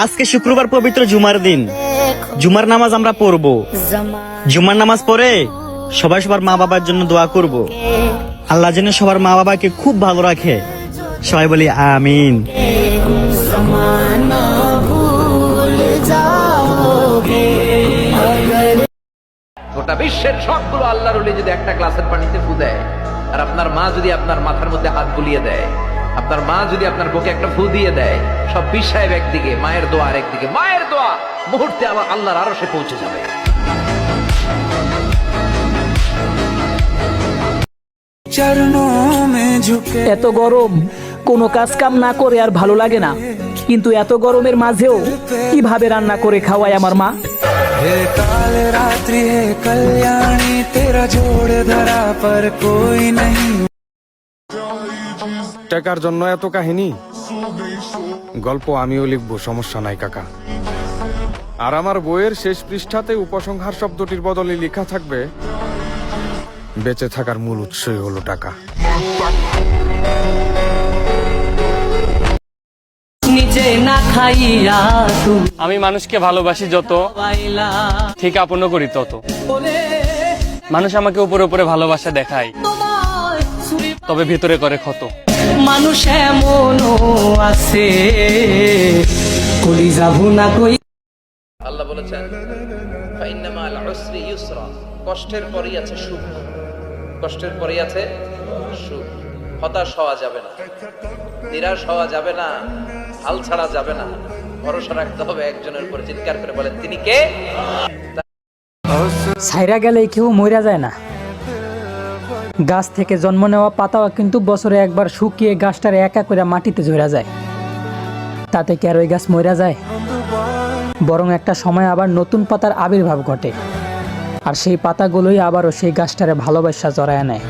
আজকে শুক্রবার পবিত্র জুমার দিন। জুমার নামাজ আমরা পড়বো। জুমার নামাজ পড়ে সবাই সবার মা বাবার জন্য দোয়া করব। আল্লাহ যেন সবার মা বাবাকে খুব ভালো রাখে। সবাই বলি আমিন। গোটা বিশ্বের সবগুলো আল্লাহর ওলি যদি একটা গ্লাসের পানিতে ফু দেয়, আর আপনার মা যদি আপনার মাথার মধ্যে হাত বুলিয়ে দেয়, আপনার মা যদি আপনার বুকে একটা ফু দিয়ে দেয়, সব বিশ্বায় একদিকে, মায়ের দোয়া আর একদিকে। মায়ের দোয়া মুহূর্তে আমার আল্লাহর আরশে পৌঁছে যাবে। এত গরম, কোনো কাজ কাম না করে আর ভালো লাগে না, কিন্তু এত গরমের মাঝেও কিভাবে রান্না করে খাওয়ায় আমার মা। काल रात्रि है कल्याणी तेरा जोड़ धरा पर कोई नहीं। টাকার জন্য এত কাহিনী, গল্প আমিও লিখবো, সমস্যা নাই কাকা। আর আমার বইয়ের শেষ পৃষ্ঠাতে উপসংহার শব্দটির বদলে লেখা থাকবে, বেঁচে থাকার মূল উৎসই হলো টাকা। নিজে না খাইয়া তুমি আমি মানুষকে ভালোবাসি যত, ঠিক আপন করি তত। মানুষ আমাকে উপরে উপরে ভালোবাসা দেখায়, তবে ভিতরে করে ক্ষত। মানুষ এমনও আছে কলি যাবো না কই। আল্লাহ বলেছেন ফাইন্না মাল উসরি ইউসরা, কষ্টের পরেই আছে সুখ, কষ্টের পরেই আছে সুখ। হতাশ হওয়া যাবে না, নিরাশ হওয়া যাবে না, হাল ছাড়া যাবে না। ভরসা রাখতে হবে একজনের উপর। চিৎকার করে বলেন, তিনি কে? ছাইরা গেলে কেউ মইরা যায় না। গাছ থেকে জন্ম নেওয়া পাতাও কিন্তু বছরে একবার শুকিয়ে গাছটার একা করে মাটিতে ঝরা যায়। তাতে কি আর ওই গাছ মইরা যায়? বরং একটা সময় আবার নতুন পাতার আবির্ভাব ঘটে, আর সেই পাতাগুলোই আবারও সেই গাছটারে ভালোবাসা জড়ায় নেয়।